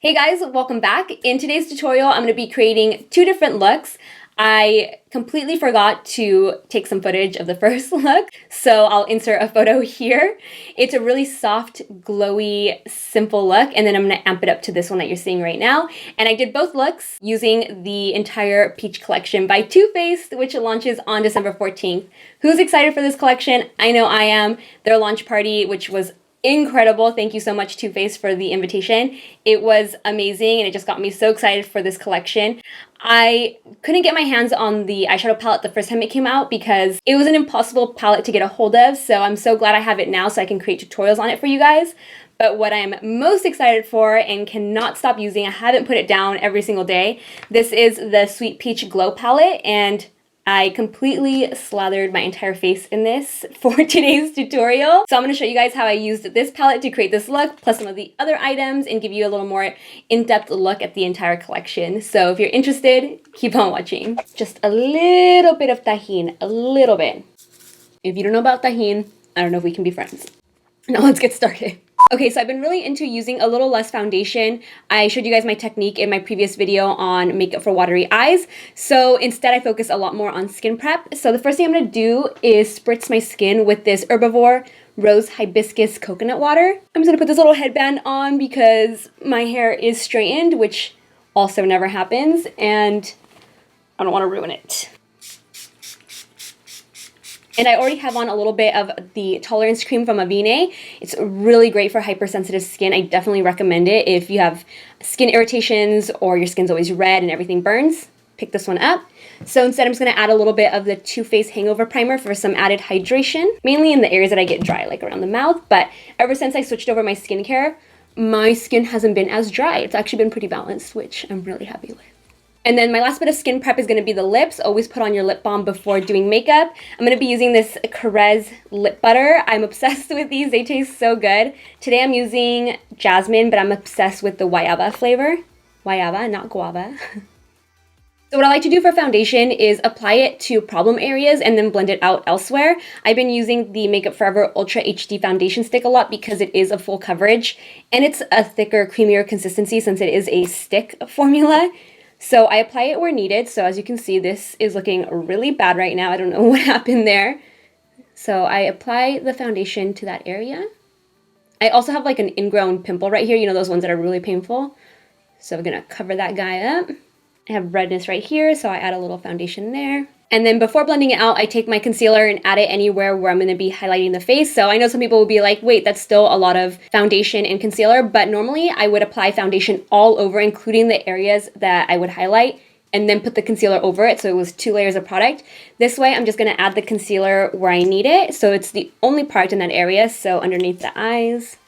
Hey guys, welcome back. In today's tutorial, I'm going to be creating two different looks. I completely forgot to take some footage of the first look, so I'll insert a photo here. It's a really soft, glowy, simple look, and then I'm going to amp it up to this one that you're seeing right now. And I did both looks using the entire Peach collection by Too Faced, which launches on December 14th. Who's excited for this collection? I know I am. Their launch party, which was incredible. Thank you so much, Too Faced, for the invitation. It was amazing and it just got me so excited for this collection. I couldn't get my hands on the eyeshadow palette the first time it came out because it was an impossible palette to get a hold of, so I'm so glad I have it now so I can create tutorials on it for you guys. But what I'm most excited for and cannot stop using, I haven't put it down every single day, this is the Sweet Peach Glow palette, and I completely slathered my entire face in this for today's tutorial. So I'm going to show you guys how I used this palette to create this look, plus some of the other items, and give you a little more in-depth look at the entire collection. So if you're interested, keep on watching. Just a little bit of tajin, a little bit. If you don't know about tajin, I don't know if we can be friends. Now let's get started. Okay, so I've been really into using a little less foundation. I showed you guys my technique in my previous video on makeup for watery eyes. So instead I focus a lot more on skin prep. So the first thing I'm gonna do is spritz my skin with this HERBIVORE Rose Hibiscus Coconut Water. I'm just gonna put this little headband on because my hair is straightened, which also never happens, and I don't wanna ruin it. And I already have on a little bit of the Tolerance Cream from AVENE. It's really great for hypersensitive skin. I definitely recommend it. If you have skin irritations or your skin's always red and everything burns, pick this one up. So instead, I'm just going to add a little bit of the Too Faced Hangover Primer for some added hydration, mainly in the areas that I get dry, like around the mouth. But ever since I switched over my skincare, my skin hasn't been as dry. It's actually been pretty balanced, which I'm really happy with. And then my last bit of skin prep is going to be the lips. Always put on your lip balm before doing makeup. I'm going to be using this KORRES lip butter. I'm obsessed with these. They taste so good. Today I'm using jasmine, but I'm obsessed with the guayaba flavor. Guayaba, not guava. So what I like to do for foundation is apply it to problem areas and then blend it out elsewhere. I've been using the Makeup Forever Ultra HD Foundation Stick a lot because it is a full coverage and it's a thicker, creamier consistency since it is a stick formula. So I apply it where needed. So as you can see, this is looking really bad right now. I don't know what happened there. So I apply the foundation to that area. I also have like an ingrown pimple right here. You know, those ones that are really painful. So I'm gonna cover that guy up. I have redness right here, so I add a little foundation there. And then before blending it out, I take my concealer and add it anywhere where I'm going to be highlighting the face. So I know some people will be like, wait, that's still a lot of foundation and concealer. But normally I would apply foundation all over, including the areas that I would highlight, and then put the concealer over it. So it was 2 layers of product. This way, I'm just going to add the concealer where I need it. So it's the only part in that area. So underneath the eyes,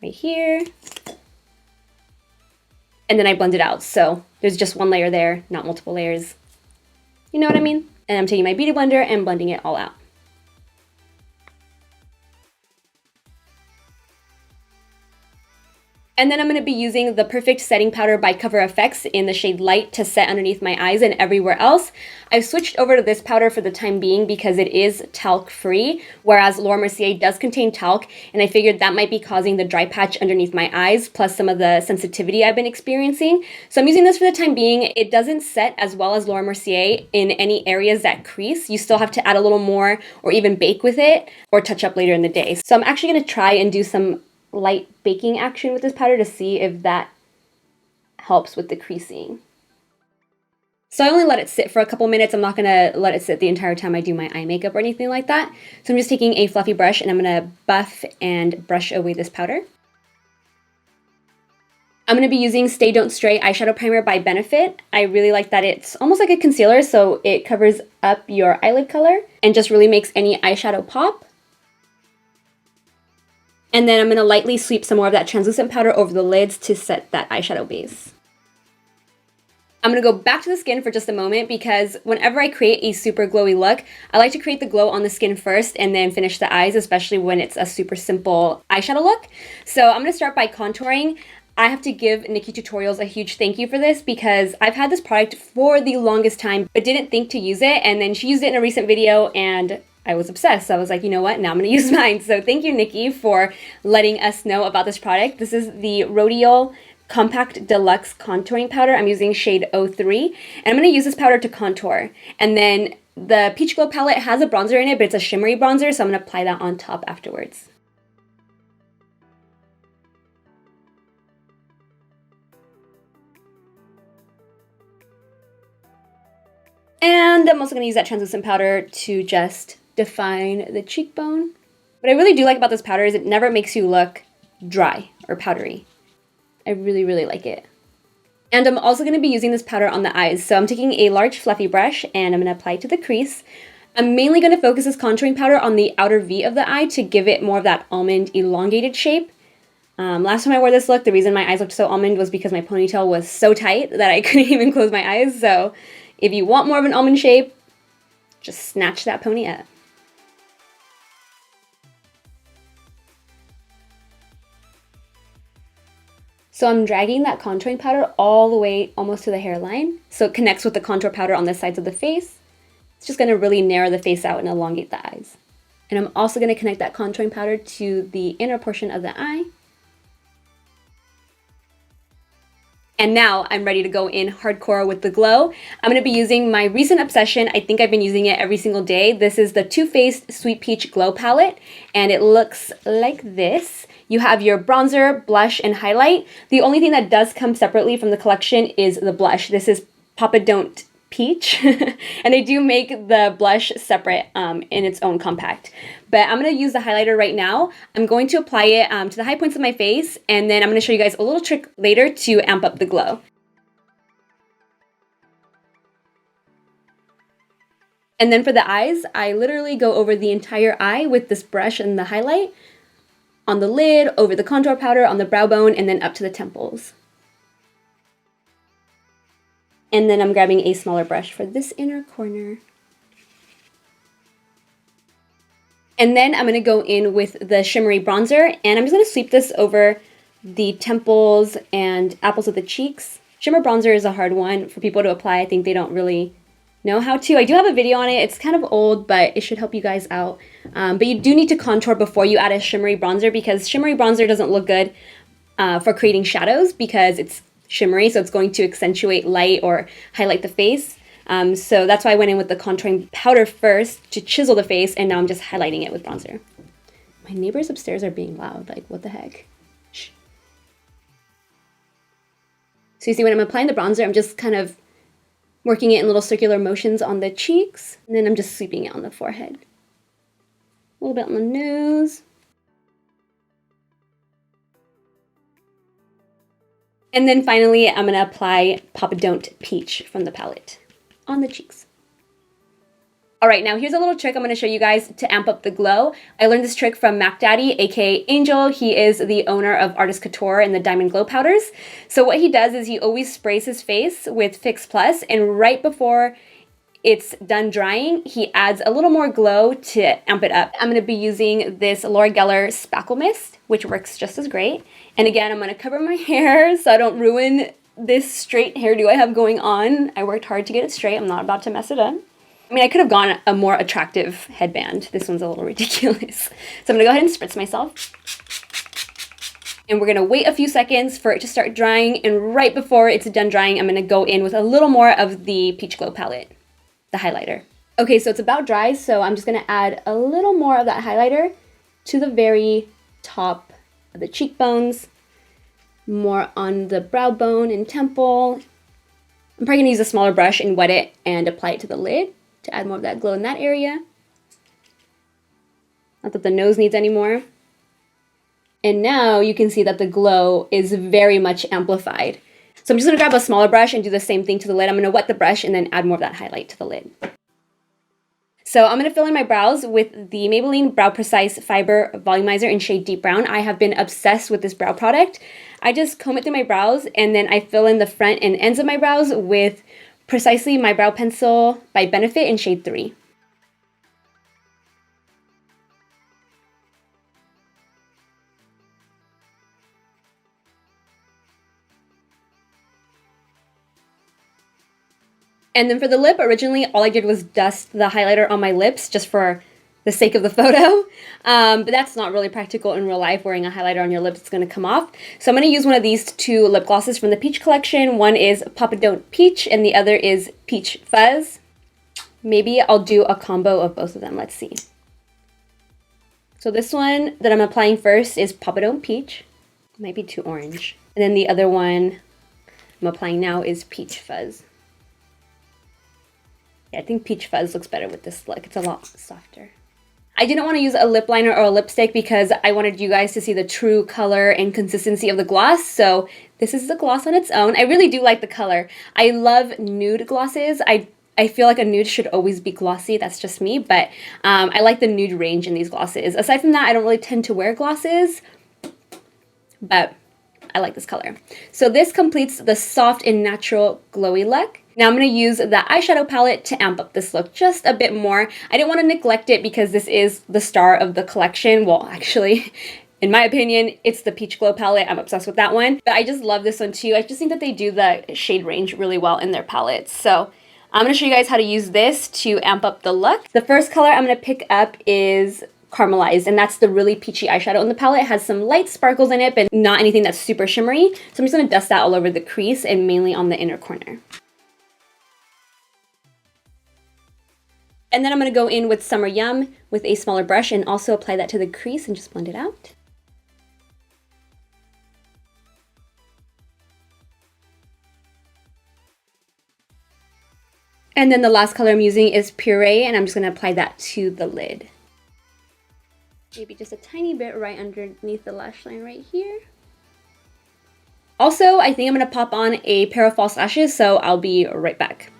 right here. And then I blend it out. So there's just one layer there, not multiple layers. You know what I mean? And I'm taking my beauty blender and blending it all out. And then I'm going to be using the Perfect Setting Powder by Cover FX in the shade Light to set underneath my eyes and everywhere else. I've switched over to this powder for the time being because it is talc-free, whereas Laura Mercier does contain talc, and I figured that might be causing the dry patch underneath my eyes, plus some of the sensitivity I've been experiencing. So I'm using this for the time being. It doesn't set as well as Laura Mercier in any areas that crease. You still have to add a little more or even bake with it or touch up later in the day. So I'm actually going to try and do some light baking action with this powder to see if that helps with the creasing. So I only let it sit for a couple minutes. I'm not going to let it sit the entire time I do my eye makeup or anything like that. So I'm just taking a fluffy brush and I'm going to buff and brush away this powder. I'm going to be using Stay Don't Stray Eyeshadow Primer by Benefit. I really like that it's almost like a concealer, so it covers up your eyelid color and just really makes any eyeshadow pop. And then I'm going to lightly sweep some more of that translucent powder over the lids to set that eyeshadow base. I'm going to go back to the skin for just a moment because whenever I create a super glowy look, I like to create the glow on the skin first and then finish the eyes, especially when it's a super simple eyeshadow look. So I'm going to start by contouring. I have to give Nikki Tutorials a huge thank you for this because I've had this product for the longest time but didn't think to use it, and then she used it in a recent video and I was obsessed. So I was like, you know what? Now I'm going to use mine. So thank you, Nikki, for letting us know about this product. This is the RODIAL Compact Deluxe Contouring Powder. I'm using shade 03, and I'm going to use this powder to contour. And then the Peach Glow palette has a bronzer in it, but it's a shimmery bronzer, so I'm going to apply that on top afterwards. And I'm also going to use that translucent powder to just define the cheekbone. What I really do like about this powder is it never makes you look dry or powdery. I really, really like it. And I'm also going to be using this powder on the eyes. So I'm taking a large fluffy brush and I'm going to apply it to the crease. I'm mainly going to focus this contouring powder on the outer V of the eye to give it more of that almond elongated shape. Last time I wore this look, the reason my eyes looked so almond was because my ponytail was so tight that I couldn't even close my eyes. So if you want more of an almond shape, just snatch that pony up. So I'm dragging that contouring powder all the way almost to the hairline, so it connects with the contour powder on the sides of the face. It's just going to really narrow the face out and elongate the eyes. And I'm also going to connect that contouring powder to the inner portion of the eye. And now I'm ready to go in hardcore with the glow. I'm going to be using my recent obsession. I think I've been using it every single day. This is the Too Faced Sweet Peach Glow Palette, and it looks like this. You have your bronzer, blush, and highlight. The only thing that does come separately from the collection is the blush. This is Papa Don't Peach, and they do make the blush separate in its own compact. But I'm going to use the highlighter right now. I'm going to apply it to the high points of my face, and then I'm going to show you guys a little trick later to amp up the glow. And then for the eyes, I literally go over the entire eye with this brush and the highlight, on the lid, over the contour powder, on the brow bone, and then up to the temples. And then I'm grabbing a smaller brush for this inner corner. And then I'm going to go in with the shimmery bronzer, and I'm just going to sweep this over the temples and apples of the cheeks. Shimmer bronzer is a hard one for people to apply. I think they don't really know how to. I do have a video on it. It's kind of old, but it should help you guys out. But you do need to contour before you add a shimmery bronzer, because shimmery bronzer doesn't look good for creating shadows because it's shimmery, so it's going to accentuate light or highlight the face. So that's why I went in with the contouring powder first to chisel the face, and now I'm just highlighting it with bronzer. My neighbors upstairs are being loud, like what the heck? Shh. So you see when I'm applying the bronzer, I'm just kind of working it in little circular motions on the cheeks, and then I'm just sweeping it on the forehead. A little bit on the nose. And then finally, I'm going to apply Papa Don't Peach from the palette on the cheeks. All right, now here's a little trick I'm going to show you guys to amp up the glow. I learned this trick from Mac Daddy, aka Angel. He is the owner of Artist Couture and the Diamond Glow Powders. So what he does is he always sprays his face with Fix Plus, and right before it's done drying, he adds a little more glow to amp it up. I'm going to be using this Laura Geller Spackle Mist, which works just as great. And again, I'm going to cover my hair so I don't ruin this straight hairdo I have going on. I worked hard to get it straight. I'm not about to mess it up. I mean, I could have gone a more attractive headband. This one's a little ridiculous. So I'm going to go ahead and spritz myself. And we're going to wait a few seconds for it to start drying. And right before it's done drying, I'm going to go in with a little more of the Peach Glow palette, the highlighter. Okay, so it's about dry, so I'm just going to add a little more of that highlighter to the very top of the cheekbones, more on the brow bone and temple. I'm probably going to use a smaller brush and wet it and apply it to the lid to add more of that glow in that area. Not that the nose needs any more. And now you can see that the glow is very much amplified. So I'm just going to grab a smaller brush and do the same thing to the lid. I'm going to wet the brush and then add more of that highlight to the lid. So I'm going to fill in my brows with the Maybelline Brow Precise Fiber Volumizer in shade Deep Brown. I have been obsessed with this brow product. I just comb it through my brows, and then I fill in the front and ends of my brows with Precisely My Brow Pencil by Benefit in shade 3. And then for the lip, originally all I did was dust the highlighter on my lips just for the sake of the photo. But that's not really practical in real life. Wearing a highlighter on your lips is going to come off. So I'm going to use one of these two lip glosses from the Peach collection. One is Papa Don't Peach and the other is Peach Fuzz. Maybe I'll do a combo of both of them. Let's see. So this one that I'm applying first is Papa Don't Peach. It might be too orange. And then the other one I'm applying now is Peach Fuzz. Yeah, I think Peach Fuzz looks better with this look. It's a lot softer. I didn't want to use a lip liner or a lipstick because I wanted you guys to see the true color and consistency of the gloss. So this is the gloss on its own. I really do like the color. I love nude glosses. I feel like a nude should always be glossy. That's just me, but I like the nude range in these glosses. Aside from that, I don't really tend to wear glosses, but I like this color. So this completes the soft and natural glowy look. Now I'm going to use the eyeshadow palette to amp up this look just a bit more. I didn't want to neglect it because this is the star of the collection. Well, actually, in my opinion, it's the Peach Glow palette. I'm obsessed with that one, but I just love this one too. I just think that they do the shade range really well in their palettes. So I'm going to show you guys how to use this to amp up the look. The first color I'm going to pick up is Caramelized, and that's the really peachy eyeshadow in the palette. It has some light sparkles in it, but not anything that's super shimmery. So I'm just going to dust that all over the crease and mainly on the inner corner. And then I'm going to go in with Summer Yum with a smaller brush and also apply that to the crease and just blend it out. And then the last color I'm using is Puree, and I'm just going to apply that to the lid. Maybe just a tiny bit right underneath the lash line right here. Also, I think I'm going to pop on a pair of false lashes, so I'll be right back.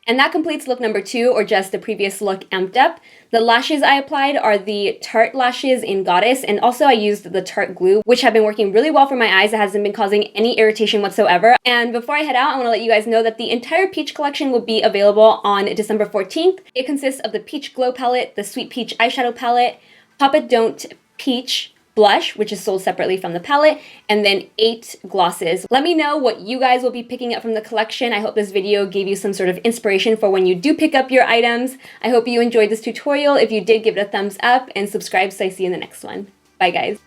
And that completes look number 2, or just the previous look amped up. The lashes I applied are the Tarte lashes in Goddess, and also I used the Tarte glue, which have been working really well for my eyes. It hasn't been causing any irritation whatsoever. And before I head out, I want to let you guys know that the entire Peach collection will be available on December 14th. It consists of the Peach Glow palette, the Sweet Peach eyeshadow palette, Papa Don't Peach blush, which is sold separately from the palette, and then 8 glosses. Let me know what you guys will be picking up from the collection. I hope this video gave you some sort of inspiration for when you do pick up your items. I hope you enjoyed this tutorial. If you did, give it a thumbs up and subscribe so I see you in the next one. Bye guys.